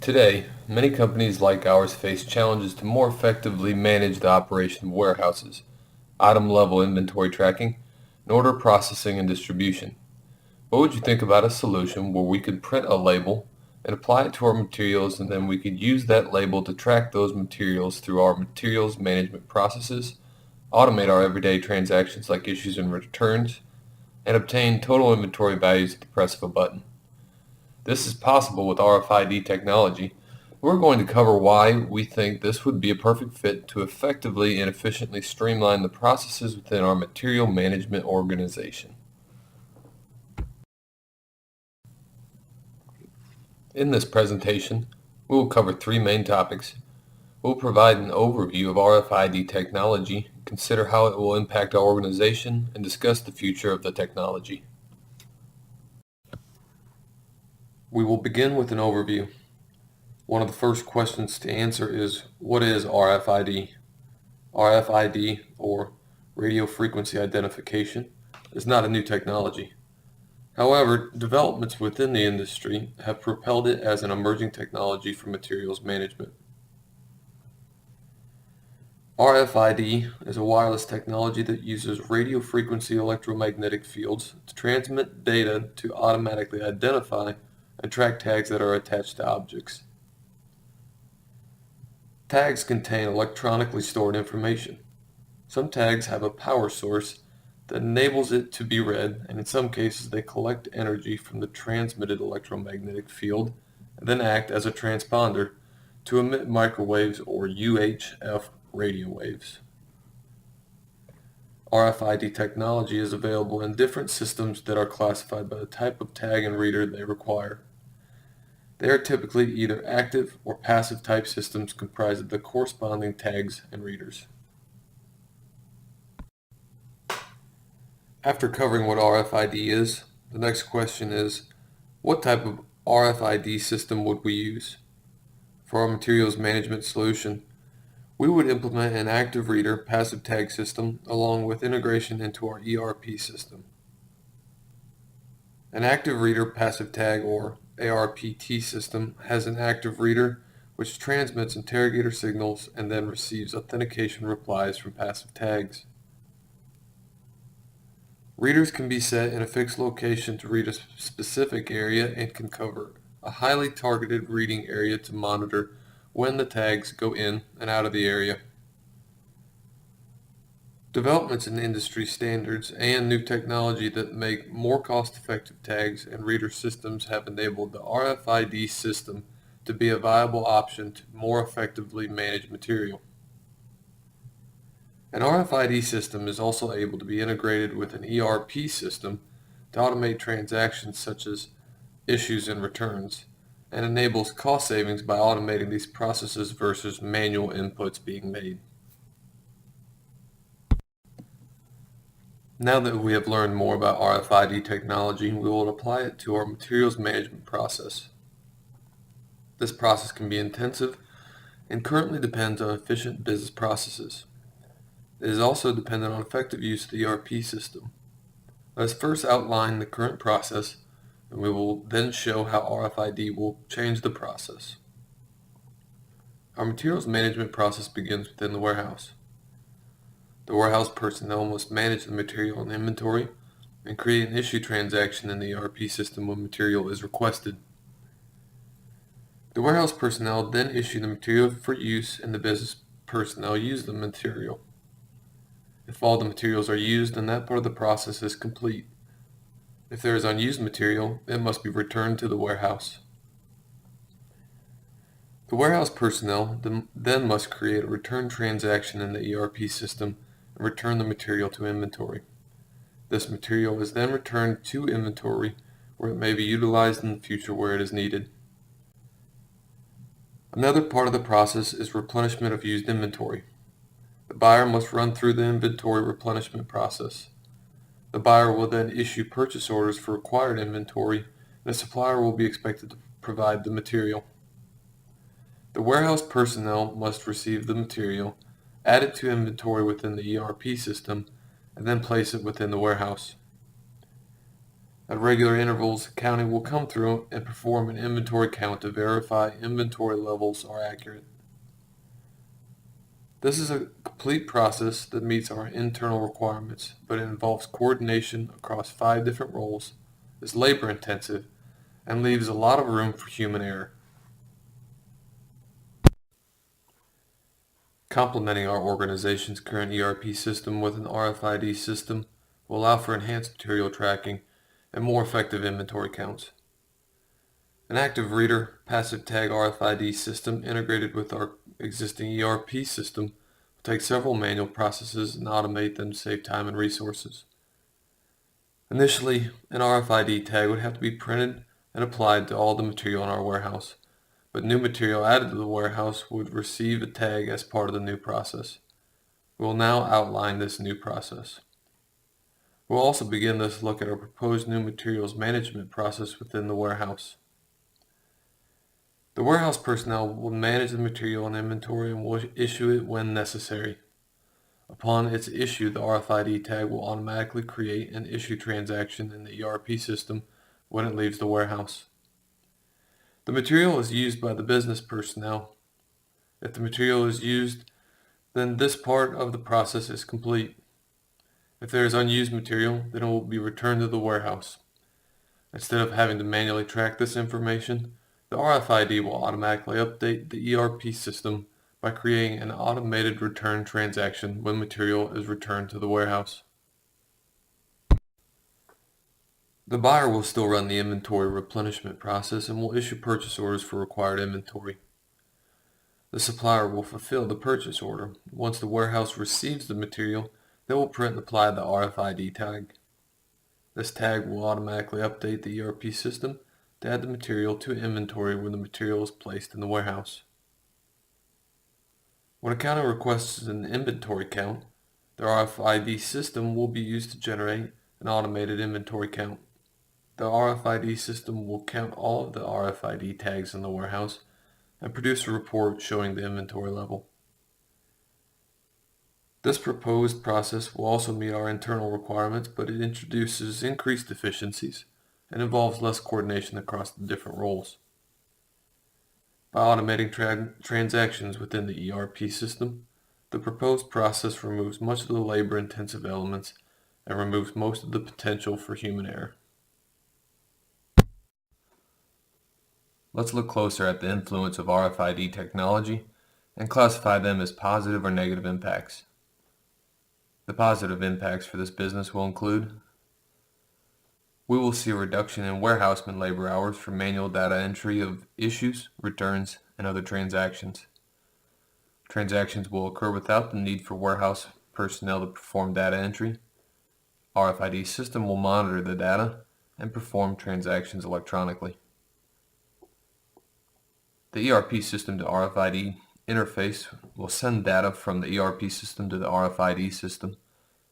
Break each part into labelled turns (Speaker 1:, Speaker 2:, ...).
Speaker 1: Today, many companies like ours face challenges to more effectively manage the operation of warehouses, item-level inventory tracking, and order processing and distribution. What would you think about a solution where we could print a label and apply it to our materials, and then we could use that label to track those materials through our materials management processes, automate our everyday transactions like issues and returns, and obtain total inventory values at the press of a button? This is possible with RFID technology. We're going to cover why we think this would be a perfect fit to effectively and efficiently streamline the processes within our material management organization. In this presentation, we will cover three main topics. We'll provide an overview of RFID technology, consider how it will impact our organization, and discuss the future of the technology. We will begin with an overview. One of the first questions to answer is, what is RFID? RFID, or radio frequency identification, is not a new technology. However, developments within the industry have propelled it as an emerging technology for materials management. RFID is a wireless technology that uses radio frequency electromagnetic fields to transmit data to automatically identify and track tags that are attached to objects. Tags contain electronically stored information. Some tags have a power source that enables it to be read, and in some cases they collect energy from the transmitted electromagnetic field and then act as a transponder to emit microwaves or UHF radio waves. RFID technology is available in different systems that are classified by the type of tag and reader they require. They are typically either active or passive type systems comprised of the corresponding tags and readers. After covering what RFID is, the next question is, what type of RFID system would we use? For our materials management solution, we would implement an active reader passive tag system along with integration into our ERP system. An active reader passive tag, or ARPT system, has an active reader which transmits interrogator signals and then receives authentication replies from passive tags. Readers can be set in a fixed location to read a specific area and can cover a highly targeted reading area to monitor when the tags go in and out of the area. Developments in industry standards and new technology that make more cost-effective tags and reader systems have enabled the RFID system to be a viable option to more effectively manage material. An RFID system is also able to be integrated with an ERP system to automate transactions such as issues and returns, and enables cost savings by automating these processes versus manual inputs being made. Now that we have learned more about RFID technology, we will apply it to our materials management process. This process can be intensive and currently depends on efficient business processes. It is also dependent on effective use of the ERP system. Let us first outline the current process, and we will then show how RFID will change the process. Our materials management process begins within the warehouse. The warehouse personnel must manage the material in inventory and create an issue transaction in the ERP system when material is requested. The warehouse personnel then issue the material for use, and the business personnel use the material. If all the materials are used, then that part of the process is complete. If there is unused material, it must be returned to the warehouse. The warehouse personnel then must create a return transaction in the ERP system and return the material to inventory. This material is then returned to inventory where it may be utilized in the future where it is needed. Another part of the process is replenishment of used inventory. The buyer must run through the inventory replenishment process. The buyer will then issue purchase orders for required inventory, and the supplier will be expected to provide the material. The warehouse personnel must receive the material, add it to inventory within the ERP system, and then place it within the warehouse. At regular intervals, accounting will come through and perform an inventory count to verify inventory levels are accurate. This is a complete process that meets our internal requirements, but it involves coordination across 5 different roles, is labor intensive, and leaves a lot of room for human error. Complementing our organization's current ERP system with an RFID system will allow for enhanced material tracking and more effective inventory counts. An active reader, passive tag RFID system integrated with our existing ERP system will take several manual processes and automate them to save time and resources. Initially, an RFID tag would have to be printed and applied to all the material in our warehouse, but new material added to the warehouse would receive a tag as part of the new process. We will now outline this new process. We'll also begin this look at our proposed new materials management process within the warehouse. The warehouse personnel will manage the material and inventory and will issue it when necessary. Upon its issue, the RFID tag will automatically create an issue transaction in the ERP system when it leaves the warehouse. The material is used by the business personnel. If the material is used, then this part of the process is complete. If there is unused material, then it will be returned to the warehouse. Instead of having to manually track this information, the RFID will automatically update the ERP system by creating an automated return transaction when material is returned to the warehouse. The buyer will still run the inventory replenishment process and will issue purchase orders for required inventory. The supplier will fulfill the purchase order. Once the warehouse receives the material, they will print and apply the RFID tag. This tag will automatically update the ERP system to add the material to inventory when the material is placed in the warehouse. When accounting requests an inventory count, the RFID system will be used to generate an automated inventory count. The RFID system will count all of the RFID tags in the warehouse and produce a report showing the inventory level. This proposed process will also meet our internal requirements, but it introduces increased efficiencies and involves less coordination across the different roles. By automating transactions within the ERP system, the proposed process removes much of the labor-intensive elements and removes most of the potential for human error. Let's look closer at the influence of RFID technology and classify them as positive or negative impacts. The positive impacts for this business will include: we will see a reduction in warehouseman labor hours for manual data entry of issues, returns, and other transactions. Transactions will occur without the need for warehouse personnel to perform data entry. RFID system will monitor the data and perform transactions electronically. The ERP system to RFID interface will send data from the ERP system to the RFID system,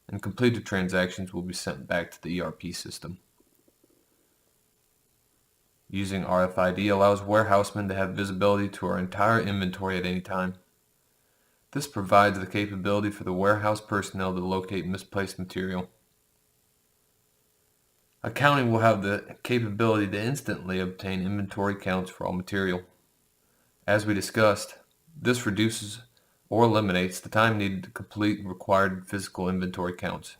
Speaker 1: and completed transactions will be sent back to the ERP system. Using RFID allows warehousemen to have visibility to our entire inventory at any time. This provides the capability for the warehouse personnel to locate misplaced material. Accounting will have the capability to instantly obtain inventory counts for all material. As we discussed, this reduces or eliminates the time needed to complete required physical inventory counts.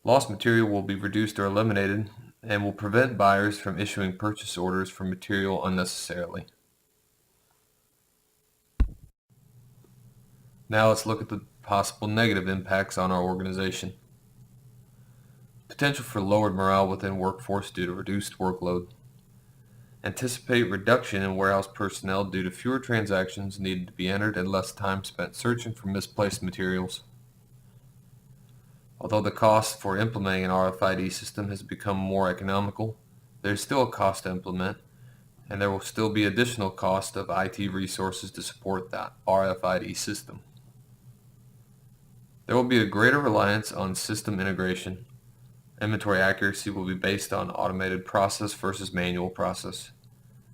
Speaker 1: Lost material will be reduced or eliminated and will prevent buyers from issuing purchase orders for material unnecessarily. Now let's look at the possible negative impacts on our organization. Potential for lowered morale within workforce due to reduced workload. Anticipate reduction in warehouse personnel due to fewer transactions needed to be entered and less time spent searching for misplaced materials. Although the cost for implementing an RFID system has become more economical, there is still a cost to implement, and there will still be additional cost of IT resources to support that RFID system. There will be a greater reliance on system integration. Inventory accuracy will be based on automated process versus manual process.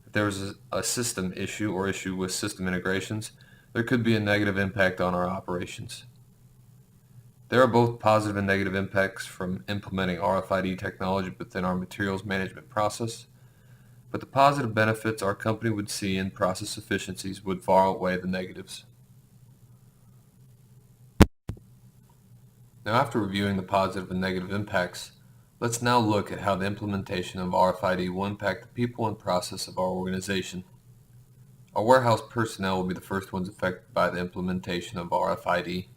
Speaker 1: If there is a system issue or issue with system integrations, there could be a negative impact on our operations. There are both positive and negative impacts from implementing RFID technology within our materials management process, but the positive benefits our company would see in process efficiencies would far outweigh the negatives. Now, after reviewing the positive and negative impacts, let's now look at how the implementation of RFID will impact the people and process of our organization. Our warehouse personnel will be the first ones affected by the implementation of RFID.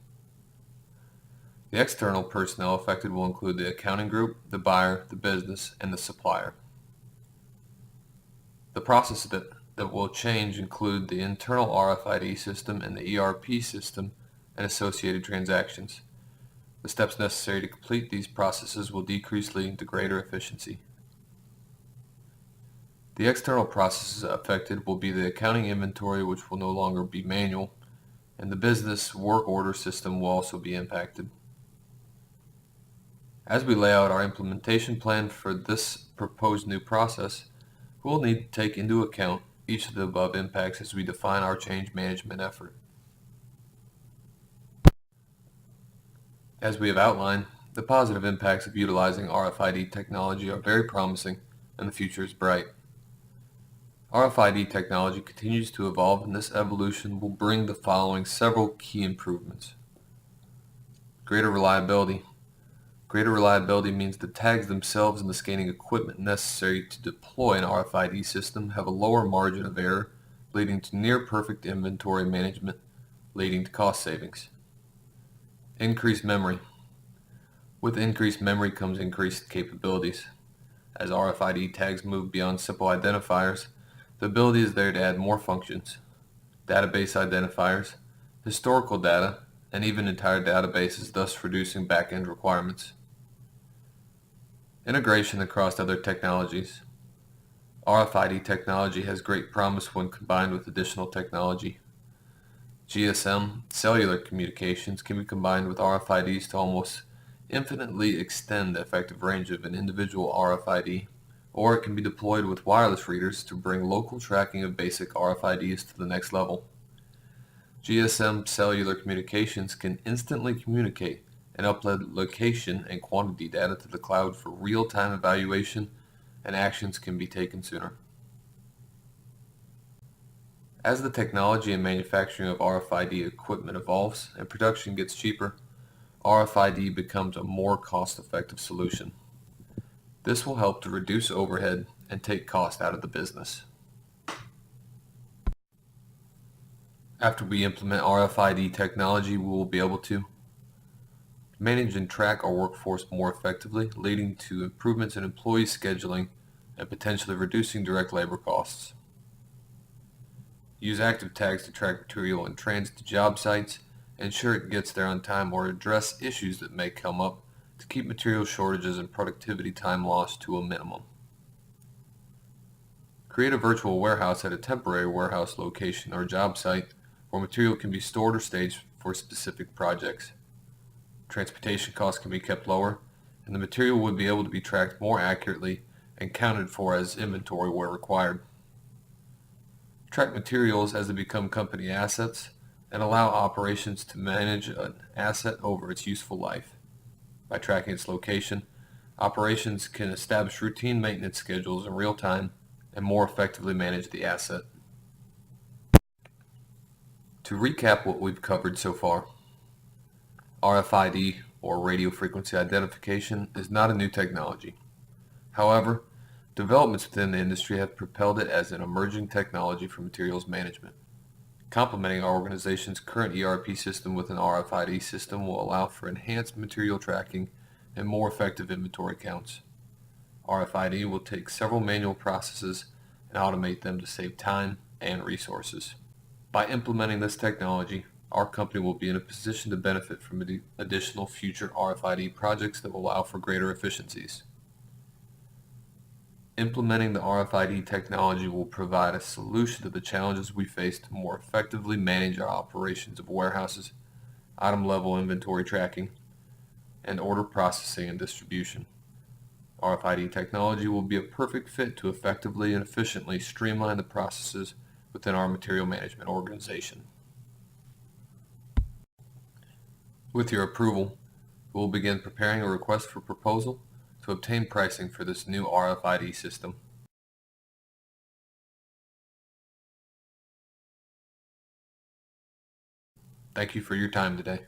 Speaker 1: The external personnel affected will include the accounting group, the buyer, the business, and the supplier. The processes that will change include the internal RFID system and the ERP system and associated transactions. The steps necessary to complete these processes will decrease, leading to greater efficiency. The external processes affected will be the accounting inventory, which will no longer be manual, and the business work order system will also be impacted. As we lay out our implementation plan for this proposed new process, we will need to take into account each of the above impacts as we define our change management effort. As we have outlined, the positive impacts of utilizing RFID technology are very promising and the future is bright. RFID technology continues to evolve, and this evolution will bring the following several key improvements. Greater reliability. Greater reliability means the tags themselves and the scanning equipment necessary to deploy an RFID system have a lower margin of error, leading to near perfect inventory management, leading to cost savings. Increased memory. With increased memory comes increased capabilities. As RFID tags move beyond simple identifiers, the ability is there to add more functions, database identifiers, historical data, and even entire databases, thus reducing back-end requirements. Integration across other technologies. RFID technology has great promise when combined with additional technology. GSM cellular communications can be combined with RFIDs to almost infinitely extend the effective range of an individual RFID, or it can be deployed with wireless readers to bring local tracking of basic RFIDs to the next level. GSM cellular communications can instantly communicate and upload location and quantity data to the cloud for real-time evaluation, and actions can be taken sooner. As the technology and manufacturing of RFID equipment evolves and production gets cheaper, RFID becomes a more cost-effective solution. This will help to reduce overhead and take cost out of the business. After we implement RFID technology, we will be able to manage and track our workforce more effectively, leading to improvements in employee scheduling and potentially reducing direct labor costs. Use active tags to track material in transit to job sites, ensure it gets there on time, or address issues that may come up to keep material shortages and productivity time loss to a minimum. Create a virtual warehouse at a temporary warehouse location or job site where material can be stored or staged for specific projects. Transportation costs can be kept lower, and the material would be able to be tracked more accurately and counted for as inventory where required. Track materials as they become company assets and allow operations to manage an asset over its useful life. By tracking its location, operations can establish routine maintenance schedules in real time and more effectively manage the asset. To recap what we've covered so far, RFID, or radio frequency identification, is not a new technology. However, developments within the industry have propelled it as an emerging technology for materials management. Complementing our organization's current ERP system with an RFID system will allow for enhanced material tracking and more effective inventory counts. RFID will take several manual processes and automate them to save time and resources. By implementing this technology, our company will be in a position to benefit from additional future RFID projects that will allow for greater efficiencies. Implementing the RFID technology will provide a solution to the challenges we face to more effectively manage our operations of warehouses, item-level inventory tracking, and order processing and distribution. RFID technology will be a perfect fit to effectively and efficiently streamline the processes within our material management organization. With your approval, We will begin preparing a request for proposal to obtain pricing for this new RFID system. Thank you for your time today.